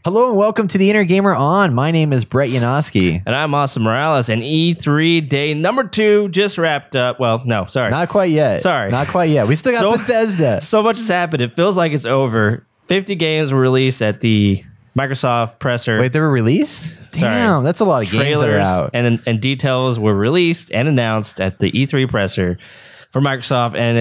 Hello and welcome to the Inner Gamer On. My name is Brett Yanofsky. And I'm Austin Morales, and E3 day number 2 just wrapped up. Well, no, sorry. Not quite yet. Sorry. Not quite yet. We still got Bethesda. So much has happened. It feels like it's over. 50 games were released at the Microsoft presser. Wait, they were released? Sorry. Damn, that's a lot of games that are out. And details were released and announced at the E3 presser for Microsoft, and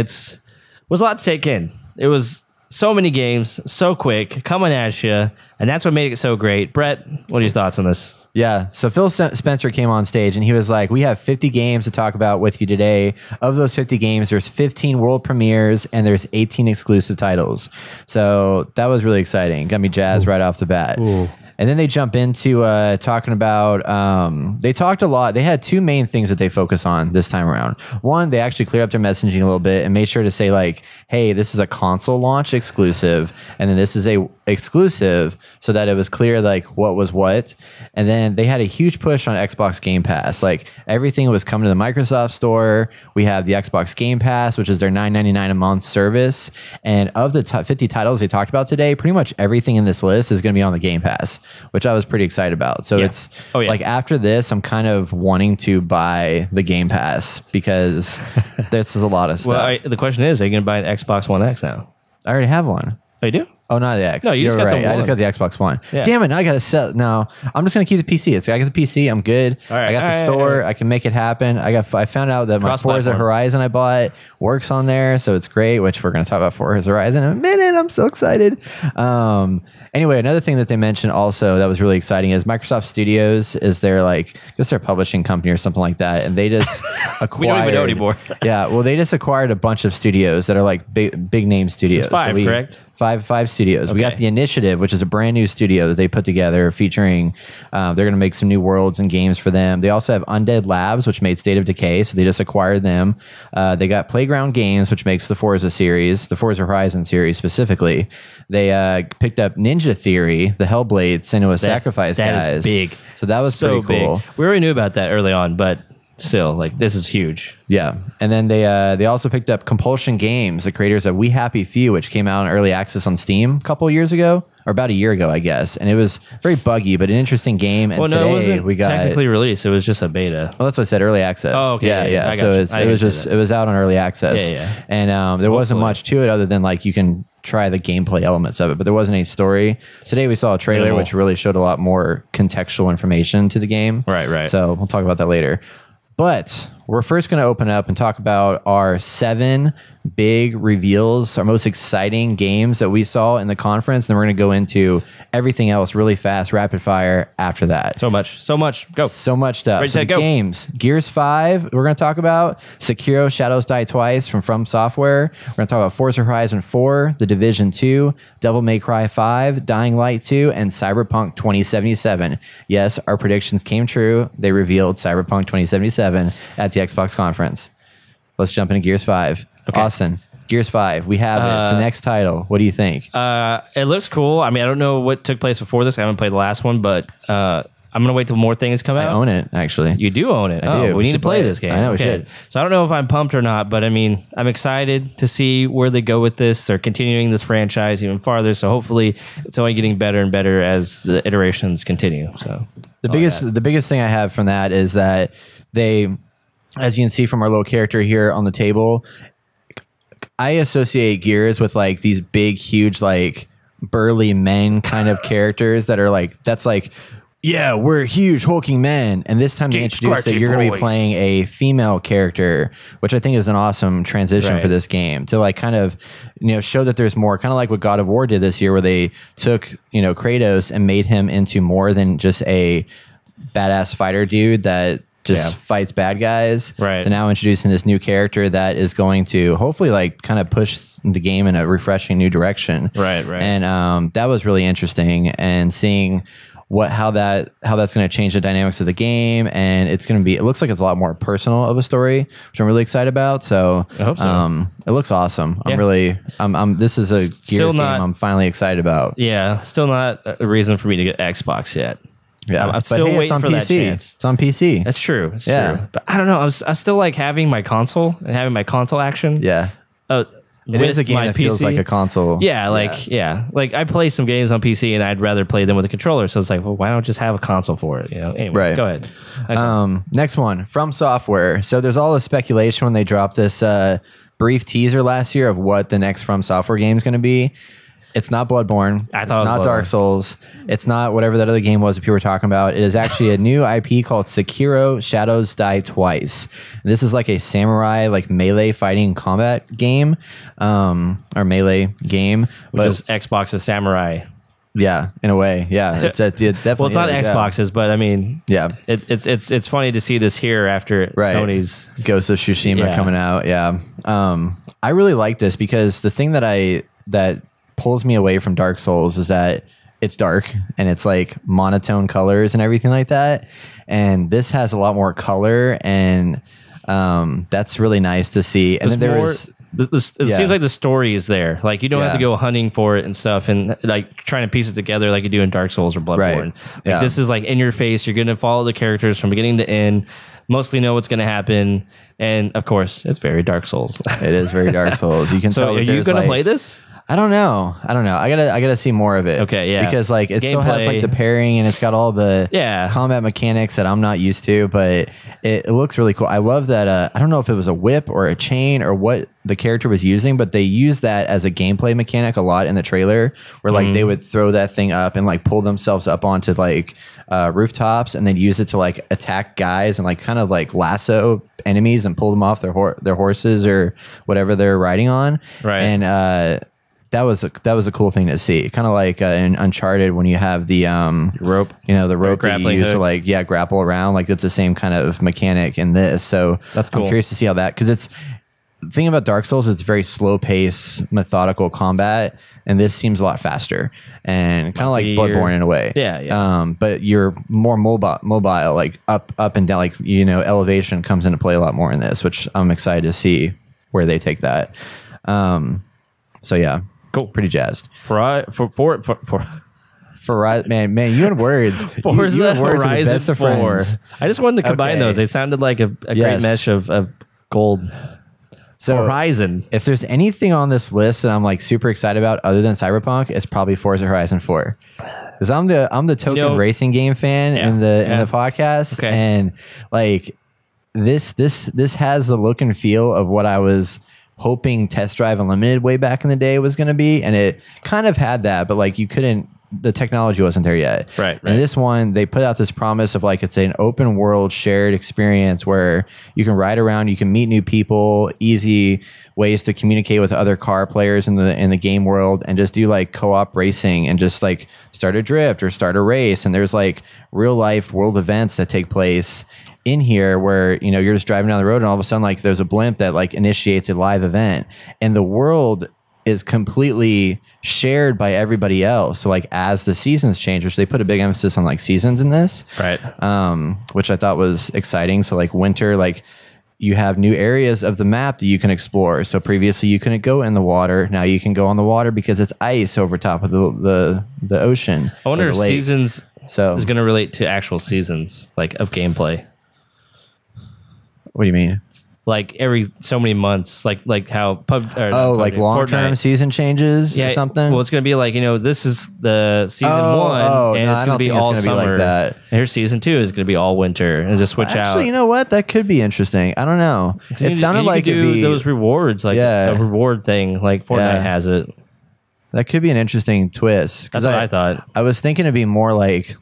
was a lot to take in. It was so many games, so quick, coming at you, and that's what made it so great. Brett, what are your thoughts on this? Yeah, so Phil Spencer came on stage and he was like, we have 50 games to talk about with you today. Of those 50 games, there's 15 world premieres and there's 18 exclusive titles. So that was really exciting. Got me jazzed right off the bat. Ooh. And then they jump into talking about, they talked a lot. They had two main things that they focus on this time around. One, they actually cleared up their messaging a little bit and made sure to say like, hey, this is a console launch exclusive. And then this is a exclusive, so that it was clear like what was what. And then they had a huge push on Xbox Game Pass. Like everything was coming to the Microsoft store. We have the Xbox Game Pass, which is their $9.99 a month service. And of the 50 titles they talked about today, pretty much everything in this list is going to be on the Game Pass, which I was pretty excited about. So it's like after this, I'm kind of wanting to buy the Game Pass because this is a lot of stuff. Well, the question is, are you going to buy an Xbox One X now? I already have one. Oh, you do? Oh, not the X. No, you just got the One. I just got the Xbox One. Yeah. Damn it! Now I gotta sell. No, I'm just gonna keep the PC. I got the PC. I'm good. All right, I got the store. I can make it happen. I found out that my Forza Horizon I bought works on there, so it's great. Which we're gonna talk about Forza Horizon in a minute. I'm so excited. Anyway, another thing that they mentioned also that was really exciting is Microsoft Studios is their like I guess their publishing company or something like that, and they just acquired. We don't even know anymore. Yeah, well, they just acquired a bunch of studios that are like big name studios. It's 5, correct? Five studios. Okay. We got the Initiative, which is a brand new studio that they put together featuring, they're going to make some new worlds and games for them. They also have Undead Labs, which made State of Decay, so they just acquired them. They got Playground Games, which makes the Forza series, the Forza Horizon series specifically. They picked up Ninja Theory, the Hellblade Senua's Sacrifice guys. That is big. So that was so pretty cool. Big. We already knew about that early on, but still, like, this is huge. Yeah, and then they also picked up Compulsion Games, the creators of We Happy Few, which came out in early access on Steam a couple of years ago, or about a year ago, I guess. And it was very buggy, but an interesting game. And today it wasn't we got technically released. It was just a beta. Well, that's what I said, early access. Oh, okay. Yeah. So it was out on early access. Yeah. And there wasn't much to it other than like you can try the gameplay elements of it, but there wasn't any story. Today we saw a trailer which really showed a lot more contextual information to the game. Right. So we'll talk about that later. But we're first going to open up and talk about our 7 big reveals, our most exciting games that we saw in the conference. Then we're going to go into everything else really fast, rapid fire after that. So much. Go. So much stuff. Ready, set, go. Games. Gears 5, we're going to talk about. Sekiro, Shadows Die Twice from Software. We're going to talk about Forza Horizon 4, The Division 2, Devil May Cry 5, Dying Light 2, and Cyberpunk 2077. Yes, our predictions came true. They revealed Cyberpunk 2077 at the Xbox conference. Let's jump into Gears 5. Okay. Austin, Gears 5, we have it. It's the next title. What do you think? It looks cool. I mean, I don't know what took place before this. I haven't played the last one, but I'm going to wait till more things come out. I own it, actually. You do own it? I do. We need to play this game. I know we should. So I don't know if I'm pumped or not, but I mean, I'm excited to see where they go with this. They're continuing this franchise even farther, so hopefully it's only getting better and better as the iterations continue. So the biggest thing I have from that is that they, as you can see from our little character here on the table, I associate Gears with like these big, huge, like burly men kind of characters that are like, that's like, yeah, we're huge hulking men. And this time they introduced that you're going to be playing a female character, which I think is an awesome transition for this game to like kind of, show that there's more, kind of like what God of War did this year, where they took, Kratos and made him into more than just a badass fighter dude that just fights bad guys. Right. And now introducing this new character that is going to hopefully like kind of push the game in a refreshing new direction. Right. And that was really interesting, and seeing how that's going to change the dynamics of the game, and it looks like it's a lot more personal of a story, which I'm really excited about. So I hope so. It looks awesome. Yeah. This is a Gears game I'm finally excited about. Yeah, still not a reason for me to get Xbox yet. Yeah, I'm still waiting for that chance. It's on PC. That's true. It's true. But I don't know. I still like having my console and having my console action. Yeah. It is a game that feels like a console. Yeah, like I play some games on PC and I'd rather play them with a controller. So it's like, well, why don't I just have a console for it? Anyway, right. Go ahead. Next one, From Software. So there's all this speculation when they dropped this brief teaser last year of what the next From Software game is going to be. It's not Bloodborne. It's not Dark Souls. It's not whatever that other game was that people were talking about. It is actually a new IP called Sekiro: Shadows Die Twice. And this is like a samurai, like melee fighting combat game, or melee game, which is Xbox's Samurai. Yeah, in a way. Yeah, it definitely. Well, it's not Xbox's, but I mean, yeah, it's funny to see this here after Sony's Ghost of Tsushima coming out. Yeah, I really like this because the thing that pulls me away from Dark Souls is that it's dark and it's like monotone colors and everything like that. And this has a lot more color, and that's really nice to see. And then it seems like the story is there. Like you don't have to go hunting for it and stuff, and like trying to piece it together like you do in Dark Souls or Bloodborne. Right. Like this is like in your face. You're going to follow the characters from beginning to end. Mostly know what's going to happen, and of course, it's very Dark Souls. It is very Dark Souls. You can tell. So, are you going to play this? I don't know. I gotta see more of it. Okay, yeah. Because like it still has like the parrying and it's got all the combat mechanics that I'm not used to, but it looks really cool. I love that. I don't know if it was a whip or a chain or what the character was using, but they used that as a gameplay mechanic a lot in the trailer, where like they would throw that thing up and like pull themselves up onto like rooftops and then use it to like attack guys and like kind of like lasso enemies and pull them off their horses or whatever they're riding on. Right. And that was a cool thing to see. Kind of like in Uncharted when you have the rope, the rope that you use to like grapple around. Like it's the same kind of mechanic in this. So that's cool. I'm curious to see how that, because it's the thing about Dark Souls. It's very slow pace, methodical combat, and this seems a lot faster and kind of like Bloodborne in a way. Yeah. But you're more mobile, like up and down. Like elevation comes into play a lot more in this, which I'm excited to see where they take that. So yeah. Cool. Pretty jazzed. For man, you and words. Forza Horizon 4. I just wanted to combine those. They sounded like a great mesh of gold. So Horizon. If there's anything on this list that I'm like super excited about other than Cyberpunk, it's probably Forza Horizon 4. Because I'm the token racing game fan in the podcast. Okay. And like this has the look and feel of what I was hoping Test Drive Unlimited way back in the day was going to be, and it kind of had that, but like the technology wasn't there yet. Right. And this one, they put out this promise of like it's an open world shared experience where you can ride around, you can meet new people, easy ways to communicate with other car players in the game world, and just do like co-op racing and just like start a drift or start a race. And there's like real life world events that take place in here where you're just driving down the road and all of a sudden like there's a blimp that like initiates a live event, and the world is completely shared by everybody else. So like as the seasons change, which they put a big emphasis on like seasons in this, right? Which I thought was exciting. So like winter, like you have new areas of the map that you can explore. So previously you couldn't go in the water. Now you can go on the water because it's ice over top of the ocean. I wonder if seasons is going to relate to actual seasons like of gameplay. What do you mean? Like every so many months, like how like long-term season changes or something. Well, it's going to be like this is the season 1, and it's going to be all summer. Like that. And here's season 2 is going to be all winter, and just switch out. Actually, you know what? That could be interesting. I don't know. It sounded like it'd be those rewards, like a reward thing, like Fortnite has it. That could be an interesting twist. That's what I thought. I was thinking it'd be more like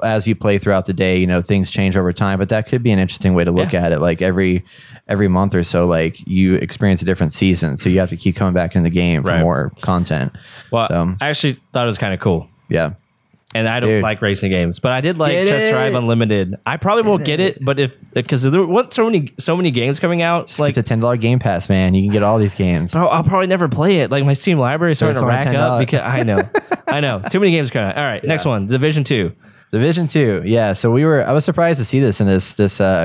as you play throughout the day, things change over time. But that could be an interesting way to look at it. Like every month or so, like you experience a different season, so you have to keep coming back in the game for more content. Well, I actually thought it was kind of cool. Yeah. And I don't like racing games, but I did like Test Drive Unlimited. I probably won't get it, but because there weren't so many games coming out, just like it's a $10 Game Pass, man. You can get all these games. I'll probably never play it. Like my Steam library is starting to rack up because I know too many games coming out. All right, next one, Division 2. Division 2, yeah. So I was surprised to see this in this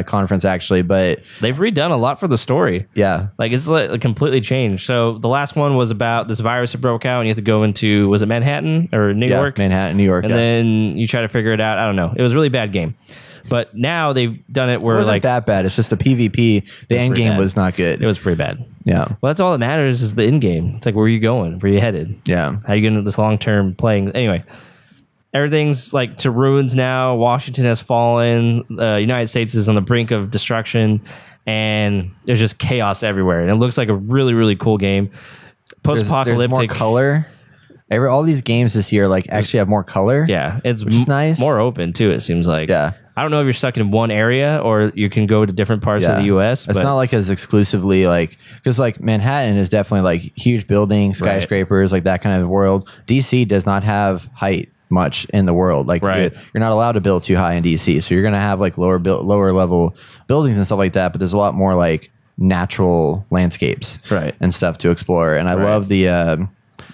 conference actually, but they've redone a lot for the story. Yeah, like it's like completely changed. So the last one was about this virus that broke out, and you have to go into, was it Manhattan or New York? Manhattan, New York, and then you try to figure it out. I don't know. It was a really bad game. But now they've done it where it wasn't that bad. It's just the PvP. The end game was not good. It was pretty bad. Yeah. Well, that's all that matters is the end game. It's like, where are you going? Where are you headed? Yeah. How are you getting this long-term playing? Anyway, everything's like to ruins now. Washington has fallen. The United States is on the brink of destruction, and there's just chaos everywhere. And it looks like a really, really cool game. Post-apocalyptic. There's more color. All these games this year like actually have more color. Yeah, it's which is nice. More open too. It seems like. Yeah. I don't know if you're stuck in one area or you can go to different parts of the U.S. It's not like as exclusively like because like Manhattan is definitely like huge buildings, skyscrapers, like that kind of world. DC does not have height much in the world. Like you're not allowed to build too high in DC, so you're gonna have like lower level buildings and stuff like that. But there's a lot more like natural landscapes, and stuff to explore. And I love the.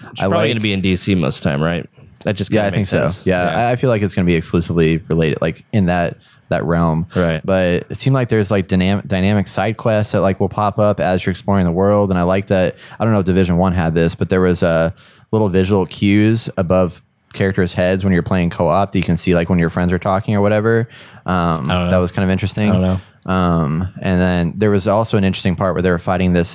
It's probably going to be in DC most of the time, right? That just I think sense. so. Yeah, I feel like it's going to be exclusively related, like in that realm. Right. But it seemed like there's like dynamic side quests that like will pop up as you're exploring the world, and I like that. I don't know if Division 1 had this, but there was little visual cues above characters' heads when you're playing co-op that you can see like when your friends are talking or whatever. That was kind of interesting. I don't know. And then there was also an interesting part where they were fighting this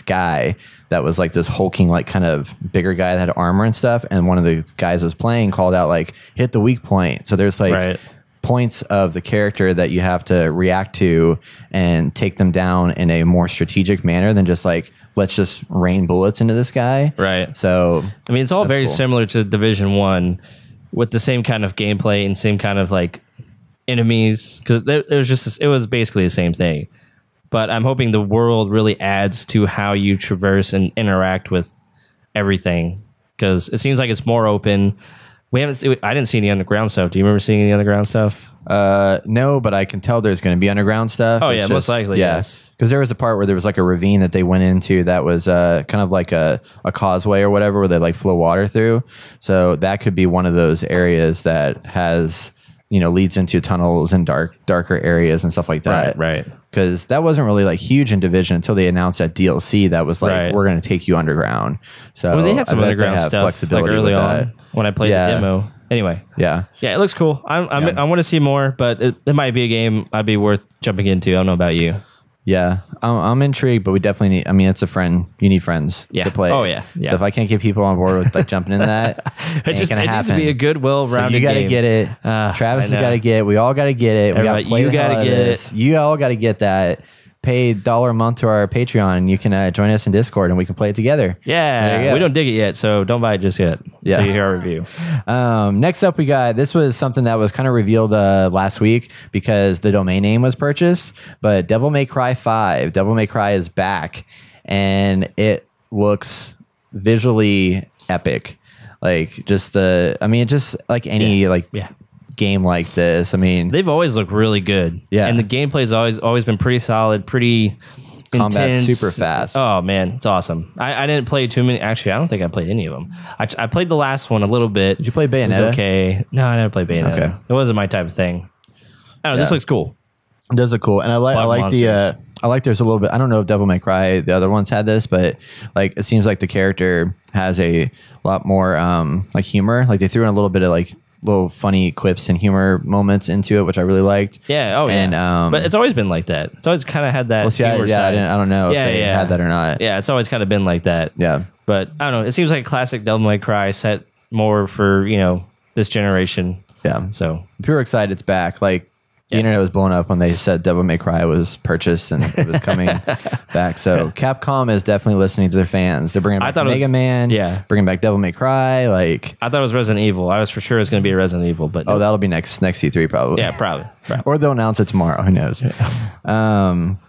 guy that was like this hulking, like kind of bigger guy that had armor and stuff. And one of the guys that was playing called out like, hit the weak point. So there's like points of the character that you have to react to and take them down in a more strategic manner than just like, let's just rain bullets into this guy. Right. So, I mean, it's all very similar to Division 1 with the same kind of gameplay and same kind of like enemies, because it was basically the same thing, but I'm hoping the world really adds to how you traverse and interact with everything, because it seems like it's more open. I didn't see any underground stuff. Do you remember seeing any underground stuff? No, but I can tell there's going to be underground stuff. Oh yeah, most likely. Yes, because there was a part where there was like a ravine that they went into that was kind of like a causeway or whatever where they like flow water through. So that could be one of those areas that has, leads into tunnels and darker areas and stuff like that. Right. Because that wasn't really like huge in Division until they announced that DLC that was like, we're going to take you underground. So they had some underground stuff flexibility like early on when I played the demo. Anyway, yeah, it looks cool. I want to see more, but it might be a game I'd be worth jumping into. I don't know about you. Yeah, I'm intrigued, but we definitely need. I mean, it's a friend. You need friends to play. Oh yeah. So if I can't get people on board with like jumping in that, it needs to be a good, well-rounded. So you got to get it. Travis has got to get it. We all got to get it. You got to get it. You all got to get that. Pay $1 a month to our Patreon, and you can join us in Discord, and we can play it together. Yeah, we don't dig it yet, so don't buy it just yet. Yeah, until you hear our review. Next up, this was something that was kind of revealed last week because the domain name was purchased. But Devil May Cry 5, Devil May Cry is back, and it looks visually epic. Like just like any game like this. I mean, they've always looked really good. Yeah, and the gameplay's always been pretty solid, pretty combat intense. Super fast. Oh man, it's awesome. I didn't play too many. Actually, I don't think I played any of them. I played the last one a little bit. Did you play Bayonetta? It was okay. No, I never played Bayonetta. Okay. It wasn't my type of thing. I don't know. This looks cool. It does look cool, and I like there's a little bit. I don't know if Devil May Cry the other ones had this, but like it seems like the character has a lot more like humor. Like they threw in a little bit of like little funny quips and humor moments into it, which I really liked. Yeah. Oh, yeah. And, but it's always been like that. It's always kind of had that. Humor side. I don't know if they had that or not. Yeah, it's always kind of been like that. Yeah. But I don't know. It seems like classic Devil May Cry set more for, this generation. Yeah. So people are excited it's back. Like the internet was blowing up when they said Devil May Cry was purchased and it was coming back. So Capcom is definitely listening to their fans. They're bringing back Mega Man. Yeah. Bringing back Devil May Cry. Like I thought it was Resident Evil. I was for sure it was going to be a Resident Evil, but that'll be next E3 probably. Yeah, probably. Or they'll announce it tomorrow. Who knows?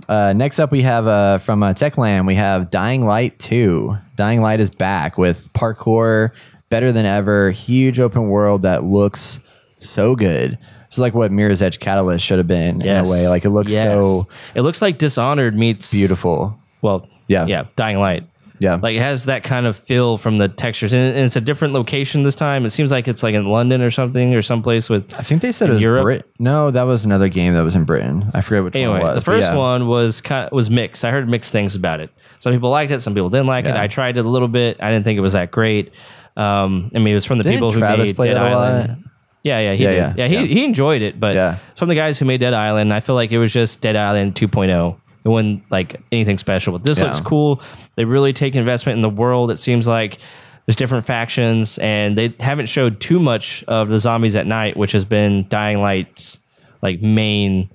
Next up, we have from Techland, we have Dying Light 2. Dying Light is back with parkour, better than ever, huge open world that looks so good. It's like what Mirror's Edge Catalyst should have been in a way. Like it looks it looks like Dishonored meets beautiful. Well, yeah, Dying Light. Yeah, like it has that kind of feel from the textures, and it's a different location this time. It seems like it's like in London or something, or someplace with. I think they said it was Europe. No, that was another game that was in Britain. I forget which one it was. The first one was mixed. I heard mixed things about it. Some people liked it, some people didn't like it. I tried it a little bit. I didn't think it was that great. I mean, it was from the people who made Dead Island. Yeah, he did. He enjoyed it, but from the guys who made Dead Island, I feel like it was just Dead Island 2.0. It wasn't like anything special. But this Yeah. looks cool. They really take investment in the world. It seems like there's different factions, and they haven't showed too much of the zombies at night, which has been Dying Light's like main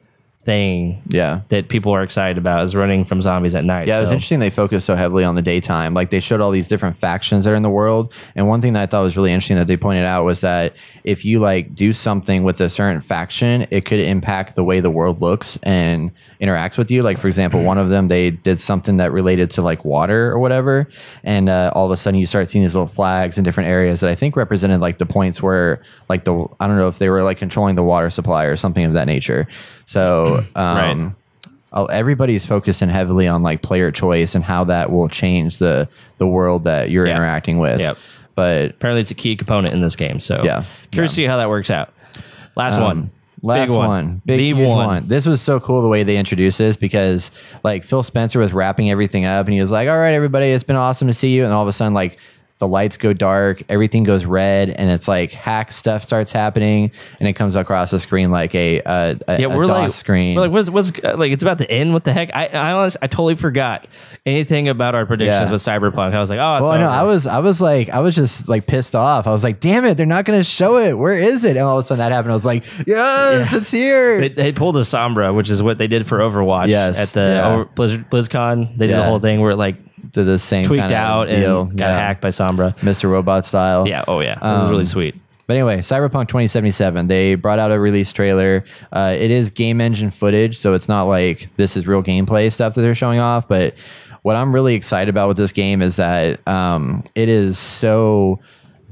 thing that people are excited about, is running from zombies at night. Yeah, it was interesting they focused so heavily on the daytime. Like they showed all these different factions that are in the world. And one thing that I thought was really interesting that they pointed out was that if you like do something with a certain faction, it could impact the way the world looks and interacts with you. Like for example, one of them, they did something that related to like water or whatever. And all of a sudden you start seeing these little flags in different areas that I think represented like the points where like I don't know if they were like controlling the water supply or something of that nature. So everybody's focusing heavily on like player choice and how that will change the world that you're interacting with. Yep. But apparently it's a key component in this game. So curious to see how that works out. Last one. Last one. Big huge one. This was so cool the way they introduced this, because like Phil Spencer was wrapping everything up and he was like, all right, everybody, it's been awesome to see you. And all of a sudden, like the lights go dark, everything goes red, and it's like hack stuff starts happening, and it comes across the screen like a DOS screen. We're like, what's like? It's about to end. What the heck? I honestly, I totally forgot anything about our predictions with Cyberpunk. I was like, oh, it's over. No, I was just like pissed off. I was like, damn it, they're not going to show it. Where is it? And all of a sudden that happened. I was like, yes, it's here. They pulled a Sombra, which is what they did for Overwatch. At the BlizzCon. They did the whole thing where it like did the same tweaked kind of out deal. and got hacked by Sombra, Mr. Robot style. Yeah. Oh yeah, it was really sweet. But anyway, Cyberpunk 2077, they brought out a release trailer. It is game engine footage, so it's not like this is real gameplay stuff that they're showing off. But what I'm really excited about with this game is that it is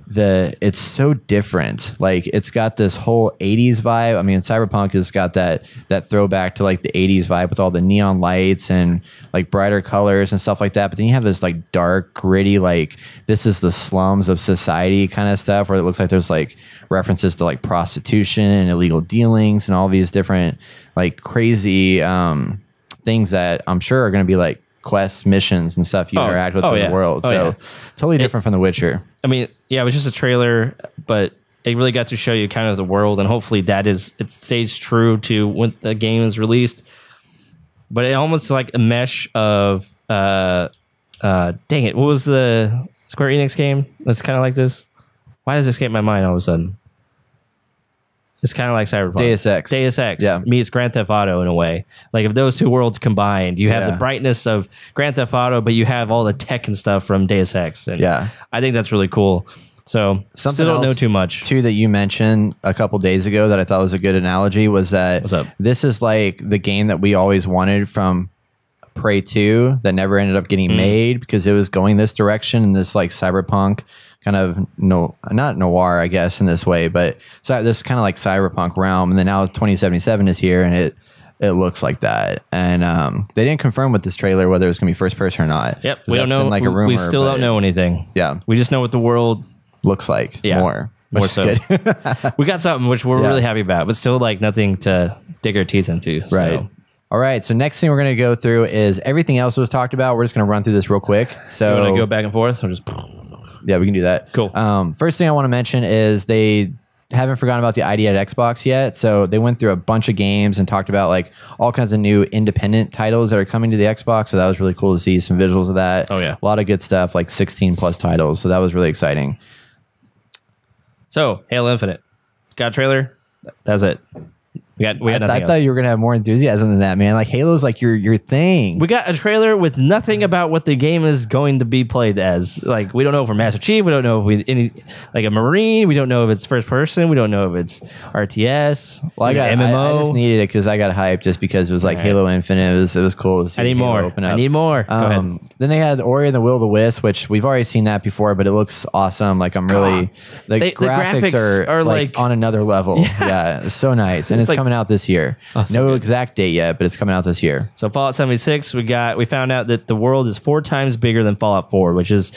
it's so different. Like it's got this whole 80s vibe. I mean, Cyberpunk has got that throwback to like the 80s vibe with all the neon lights and like brighter colors and stuff like that. But then you have this like dark, gritty, like this is the slums of society kind of stuff, where it looks like there's like references to like prostitution and illegal dealings and all these different like crazy things that I'm sure are going to be like quests, missions, and stuff you interact with in the world. Totally different from The Witcher. I mean, yeah, it was just a trailer, but it really got to show you kind of the world, and hopefully it stays true to when the game is released. But it almost like a mesh of dang it, what was the Square Enix game that's kind of like this? Why does this escape my mind all of a sudden? It's kind of like Cyberpunk. Deus Ex meets Grand Theft Auto in a way. Like if those two worlds combined, you have the brightness of Grand Theft Auto, but you have all the tech and stuff from Deus Ex. And I think that's really cool. So still don't know too much. Too that you mentioned a couple days ago that I thought was a good analogy was that this is like the game that we always wanted from Prey 2 that never ended up getting made because it was going this direction, in this like cyberpunk kind of not noir, I guess, in this way, but this kind of like cyberpunk realm. And then now 2077 is here, and it looks like that. And they didn't confirm with this trailer whether it was going to be first person or not. Yep, we don't know. Like a rumor, we still don't know anything. Yeah, we just know what the world looks like. More so. We got something which we're really happy about, but still like nothing to dig our teeth into. Right. So. All right, so next thing we're going to go through is everything else was talked about. We're just going to run through this real quick. So you want to go back and forth? Or just yeah, we can do that. Cool. First thing I want to mention is they haven't forgotten about the ID at Xbox yet. So they went through a bunch of games and talked about like all kinds of new independent titles that are coming to the Xbox. So that was really cool to see some visuals of that. Oh, yeah. A lot of good stuff, like 16 plus titles. So that was really exciting. So Halo Infinite got a trailer. That was it. We had nothing else. I thought you were gonna have more enthusiasm than that, man. Like Halo's like your thing. We got a trailer with nothing about what the game is going to be played as. Like we don't know if we're Master Chief. We don't know if like a Marine. We don't know if it's first person. We don't know if it's RTS. Well, MMO. I just needed it because I got hyped just because it was like Halo Infinite. It was cool to see. I need Halo more. Open up. I need more. Go ahead. Then they had Ori and the Will of the Wisp, which we've already seen that before, but it looks awesome. Like I'm really the graphics are like on another level. Yeah, it's so nice, and it's like, coming out this year. Oh, so no exact date yet, but it's coming out this year. So Fallout 76, we found out that the world is 4 times bigger than Fallout 4, which is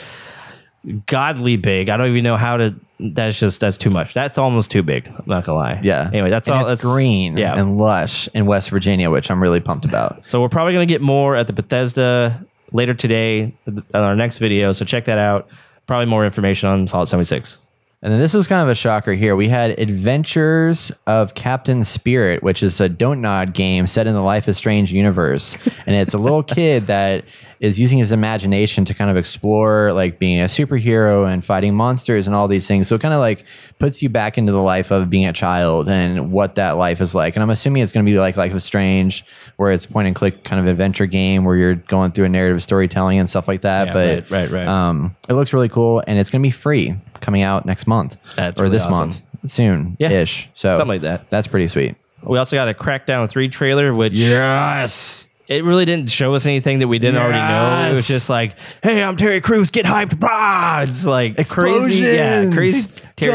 godly big. I don't even know how to. That's too much. That's almost too big. I'm not gonna lie. Yeah. Anyway, that's all. It's green and lush in West Virginia, which I'm really pumped about. So we're probably gonna get more at the Bethesda later today on our next video. So check that out. Probably more information on Fallout 76. And then this was kind of a shocker here. We had Adventures of Captain Spirit, which is a Don't Nod game set in the Life is Strange universe. And it's a little kid that is using his imagination to kind of explore like being a superhero and fighting monsters and all these things. So it kind of like puts you back into the life of being a child and what that life is like. And I'm assuming it's going to be like Life is Strange, where it's point and click kind of adventure game where you're going through a narrative storytelling and stuff like that. Yeah, but right. It looks really cool, and it's going to be free coming out next month. That's or really this awesome. month soon-ish. So something like that. That's pretty sweet. We also got a Crackdown 3 trailer, which Yes. it really didn't show us anything that we didn't already know. It was just like, hey, I'm Terry Crews, get hyped. Blah! It's like crazy. Yeah, crazy Terry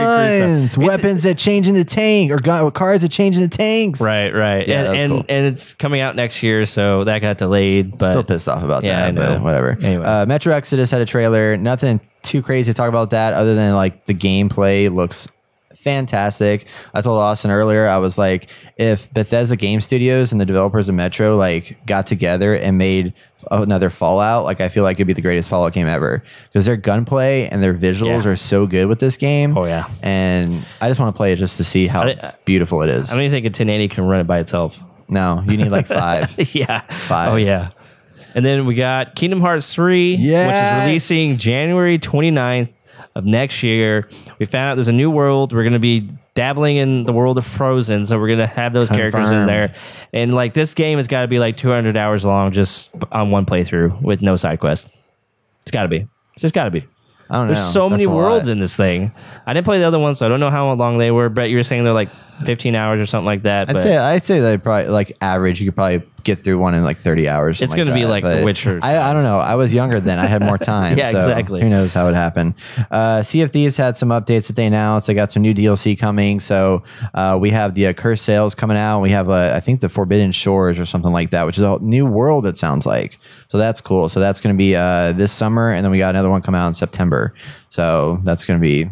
Crews stuff. Weapons that change into tank, or cars that change into tanks. Right. Yeah, and cool. and it's coming out next year, so that got delayed. But Still pissed off about Yeah, I that, know. but whatever. Anyway. Metro Exodus had a trailer. Nothing too crazy to talk about that other than like the gameplay looks fantastic. I told Austin earlier, I was like, if Bethesda Game Studios and the developers of Metro like got together and made another Fallout, like I feel like it'd be the greatest Fallout game ever, because their gunplay and their visuals are so good with this game. Oh, yeah. And I just want to play it just to see how beautiful it is. I don't even think a 1080 can run it by itself. No, you need like 5. Yeah. 5. Oh, yeah. And then we got Kingdom Hearts 3, which Yes. is releasing January 29th of next year. We found out there's a new world. We're going to be dabbling in the world of Frozen, so we're going to have those characters in there. And like this game has got to be like 200 hours long just on one playthrough with no side quest. It's got to be. It's just got to be. I don't know. There's so many That's a worlds lot. in this thing. I didn't play the other one, so I don't know how long they were. But you were saying they're like 15 hours or something like that. I'd say that probably like average. You could probably get through one in like 30 hours. It's going to be like The Witcher. I don't know. I was younger then. I had more time. Yeah, so exactly. Who knows how it happened? Sea of Thieves had some updates that they announced. They got some new DLC coming. So we have the Cursed Sails coming out. We have I think the Forbidden Shores or something like that, which is a new world. It sounds like. So that's cool. So that's going to be this summer, and then we got another one coming out in September. So that's going to be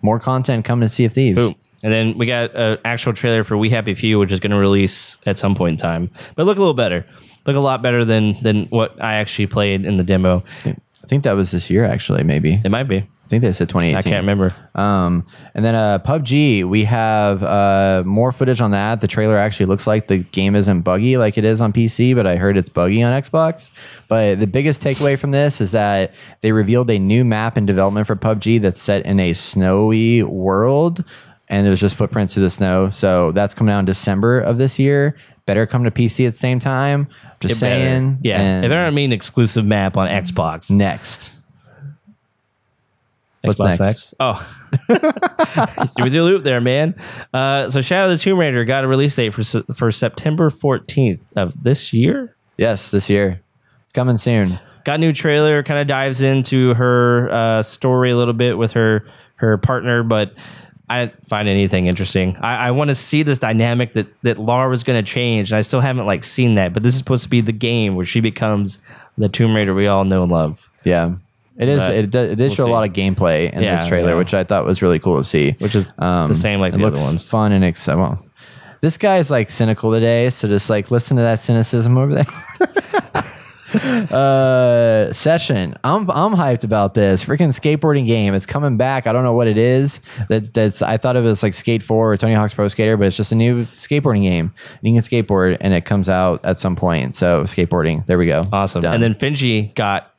more content coming to Sea of Thieves. Ooh. And then we got an actual trailer for We Happy Few, which is going to release at some point in time. But look a little better. Look a lot better than what I actually played in the demo. I think that was this year, actually, maybe. It might be. I think they said 2018. I can't remember. And then PUBG, we have more footage on that. The trailer actually looks like the game isn't buggy like it is on PC, but I heard it's buggy on Xbox. But the biggest takeaway from this is that they revealed a new map in development for PUBG that's set in a snowy world, and there's just footprints through the snow. So that's coming out in December of this year. Better come to PC at the same time. Just saying. Yeah. And If I don't mean exclusive map on Xbox. next. What's Xbox next? X. Oh. With your loop there, man. So Shadow of the Tomb Raider got a release date for September 14th of this year. Yes, this year. It's coming soon. Got a new trailer, kind of dives into her story a little bit with her partner, but I didn't find anything interesting. I want to see this dynamic that Lara was going to change, and I still haven't like seen that. But this is supposed to be the game where she becomes the Tomb Raider we all know and love. Yeah, it is. But It did show a lot of gameplay in this trailer, which I thought was really cool to see. Which is the same like it the looks other ones. fun and exciting. Well, this guy's like cynical today, so just like listen to that cynicism over there. Session. I'm hyped about this freaking skateboarding game. It's coming back. I don't know what it is. That's I thought it was like Skate 4 or Tony Hawk's Pro Skater, but it's just a new skateboarding game. You can skateboard, and it comes out at some point. So skateboarding. There we go. Awesome. Done. And then Finji got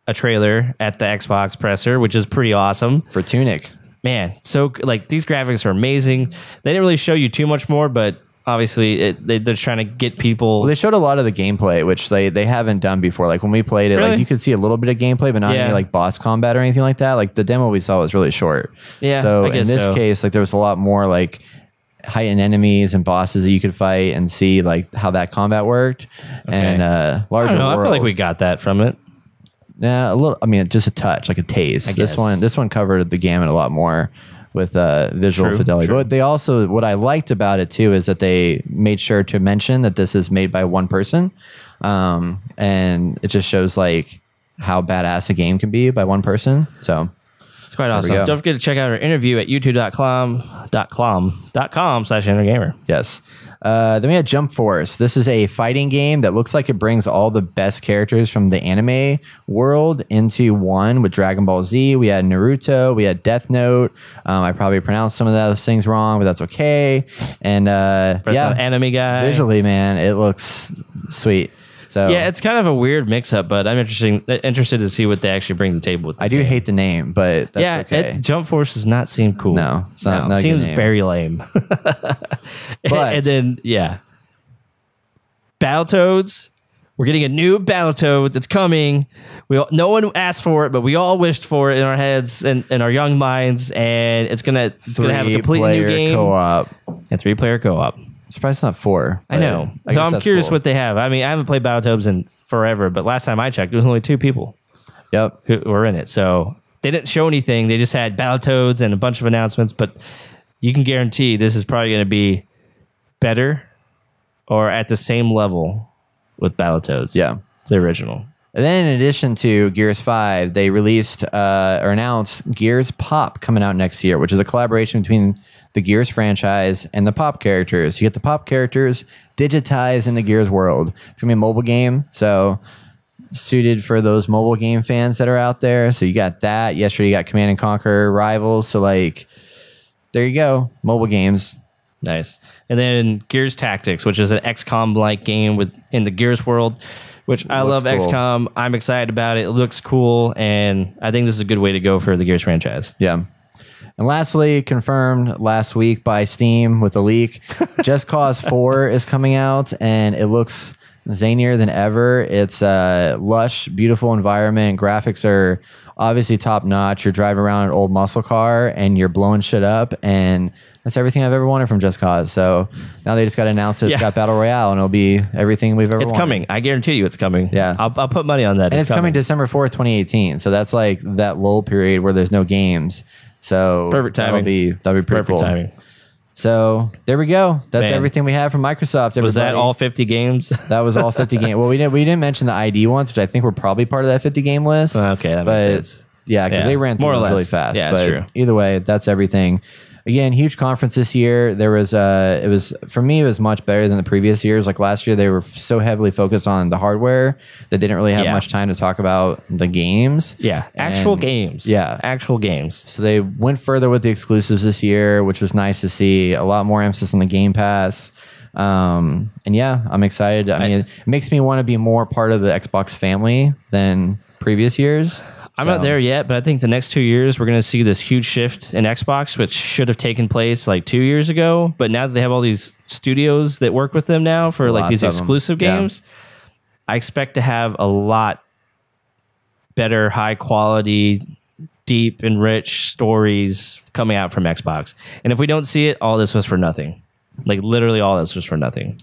a trailer at the Xbox presser, which is pretty awesome. For Tunic. Man, so like these graphics are amazing. They didn't really show you too much more, but obviously they're trying to get people. Well, they showed a lot of the gameplay, which they haven't done before. Like when we played it, Really? like you could see a little bit of gameplay, but not any like boss combat or anything like that. Like the demo we saw was really short. Yeah, So I in guess this so. case, like there was a lot more like heightened enemies and bosses that you could fight and see like how that combat worked and I larger don't know. world. I feel like we got that from it. Yeah, a little. I mean, just a touch, like a taste. guess. This one covered the gamut a lot more with visual fidelity. True. But they also, what I liked about it too, is that they made sure to mention that this is made by one person, and it just shows like how badass a game can be by one person. So It's quite we awesome. go. Don't forget to check out our interview at youtube.com/intergamer. Yes. Then we had Jump Force. This is a fighting game that looks like it brings all the best characters from the anime world into one with Dragon Ball Z. We had Naruto. We had Death Note. I probably pronounced some of those things wrong, but that's okay. And yeah, anime guy. visually, man, it looks sweet. So Yeah, it's kind of a weird mix-up, but I'm interested to see what they actually bring to the table with this I do game. hate the name, but that's okay. Jump Force does not seem cool. No, it's not a it good seems name. very lame. And then, yeah. Battletoads. We're getting a new Battletoad that's coming. No one asked for it, but we all wished for it in our heads and in our young minds, and it's gonna have a completely new game. Co-op. And 3-player co-op. I'm surprised it's not 4. I know. So I'm curious what they have. I mean, I haven't played Battletoads in forever, but last time I checked, there was only 2 people Yep. who were in it. So they didn't show anything. They just had Battletoads and a bunch of announcements, but you can guarantee this is probably going to be better or at the same level with Battletoads. Yeah. The original. And then in addition to Gears 5, they released or announced Gears Pop coming out next year, which is a collaboration between the Gears franchise and the Pop characters. You get the Pop characters digitized in the Gears world. It's going to be a mobile game, so suited for those mobile game fans that are out there. So you got that. Yesterday you got Command and Conquer Rivals. So like, there you go. Mobile games. Nice. And then Gears Tactics, which is an XCOM-like game in the Gears world, which I love cool. XCOM. I'm excited about it. It looks cool, and I think this is a good way to go for the Gears franchise. Yeah. And lastly, confirmed last week by Steam with a leak, Just Cause 4 is coming out, and it looks zanier than ever. It's a lush, beautiful environment. Graphics are obviously top notch. You're driving around an old muscle car, and you're blowing shit up, and that's everything I've ever wanted from Just Cause. So now they just got to announce it. It's got Battle Royale, and it'll be everything we've ever wanted. It's coming. I guarantee you it's coming. Yeah. I'll put money on that. And it's coming December 4th, 2018. So that's like that lull period where there's no games. So perfect timing. That'll be pretty cool. Timing. So there we go. That's everything we have from Microsoft. Everybody. Was that all 50 games? That was all 50 games. Well, we didn't mention the ID ones, which I think were probably part of that 50 game list. Okay, that makes sense. Yeah, because they ran through those really fast. Yeah, but that's true. Either way, that's everything. Again, huge conference this year. There was it was for me, it was much better than the previous years. Like last year, they were so heavily focused on the hardware that they didn't really have much time to talk about the games. Yeah, actual games. Yeah, actual games. So they went further with the exclusives this year, which was nice to see. A lot more emphasis on the Game Pass. And yeah, I'm excited. I mean, it makes me want to be more part of the Xbox family than previous years. I'm not there yet, but I think the next 2 years we're going to see this huge shift in Xbox, which should have taken place like 2 years ago. But now that they have all these studios that work with them now for like these exclusive games, I expect to have a lot better, high quality, deep and rich stories coming out from Xbox. And if we don't see it, all this was for nothing. Like literally all this was for nothing.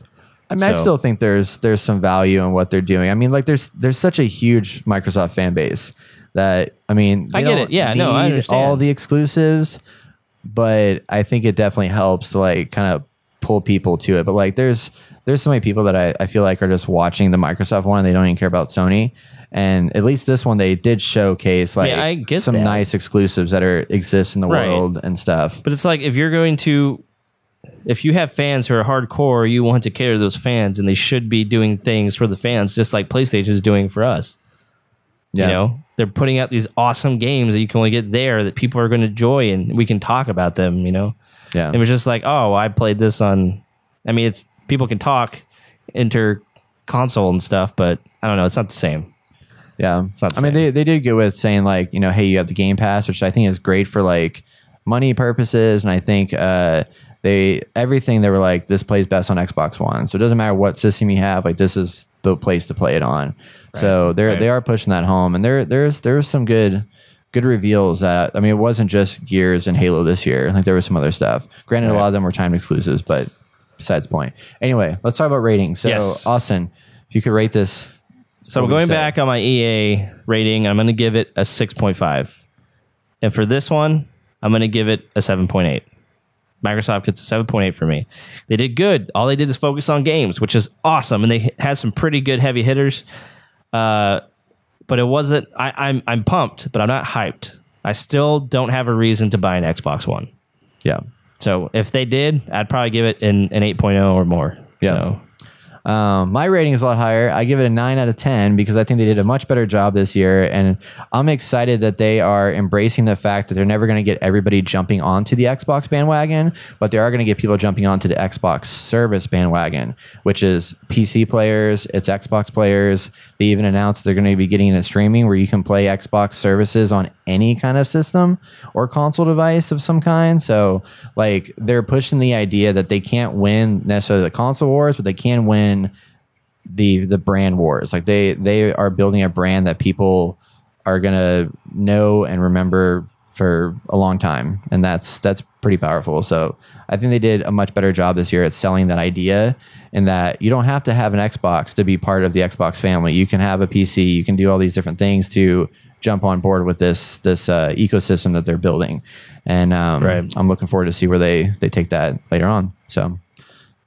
I mean, I still think there's some value in what they're doing. I mean, like there's such a huge Microsoft fan base that, I mean, I get it. Yeah, no, I understand all the exclusives, but I think it definitely helps to like kind of pull people to it. But like there's so many people that I feel like are just watching the Microsoft one and they don't even care about Sony. And at least this one, they did showcase like I get some that. nice exclusives that exist in the world and stuff. But it's like if you have fans who are hardcore, you want to cater to those fans, and they should be doing things for the fans, just like PlayStation is doing for us. Yeah. You know, they're putting out these awesome games that you can only get there that people are going to enjoy, and we can talk about them. You know, Yeah. It was just like, oh, I played this on. I mean, it's people can talk inter console and stuff, but I don't know, it's not the same. Yeah. It's not the I mean, same. they did go with saying like, you know, hey, you have the Game Pass, which I think is great for like money purposes, and I think everything they were like, this plays best on Xbox One, so it doesn't matter what system you have, like this is the place to play it on. Right. So they are pushing that home, and there's some good reveals that, I mean, it wasn't just Gears and Halo this year. Like there was some other stuff. Granted, a lot of them were timed exclusives, but besides the point. Anyway, let's talk about ratings. So Austin, if you could rate this. So I'm going back on my EA rating. I'm going to give it a 6.5. And for this one, I'm going to give it a 7.8. Microsoft gets a 7.8 for me. They did good. All they did is focus on games, which is awesome. And they had some pretty good heavy hitters. But it wasn't, I'm pumped, but I'm not hyped. I still don't have a reason to buy an Xbox One. Yeah. So if they did, I'd probably give it an 8.0 or more. Yeah. So. My rating is a lot higher. I give it a 9 out of 10 because I think they did a much better job this year. And I'm excited that they are embracing the fact that they're never going to get everybody jumping onto the Xbox bandwagon, but they are going to get people jumping onto the Xbox service bandwagon, which is PC players, it's Xbox players. They even announced they're going to be getting into streaming where you can play Xbox services on any kind of system or console device of some kind. So like they're pushing the idea that they can't win necessarily the console wars, but they can win the brand wars. Like they are building a brand that people are gonna know and remember for a long time, and that's pretty powerful. So I think they did a much better job this year at selling that idea, and that you don't have to have an Xbox to be part of the Xbox family. You can have a PC, you can do all these different things to jump on board with this ecosystem that they're building. And right. I'm looking forward to see where they take that later on. So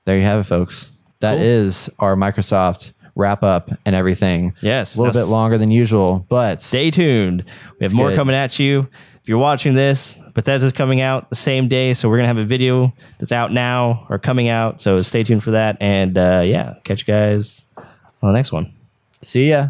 there you have it, folks. That is our Microsoft wrap up and everything. Yes. A little bit longer than usual, but stay tuned. We have more coming at you. If you're watching this, Bethesda's coming out the same day, so we're going to have a video that's out now or coming out, so stay tuned for that. And yeah, catch you guys on the next one. See ya.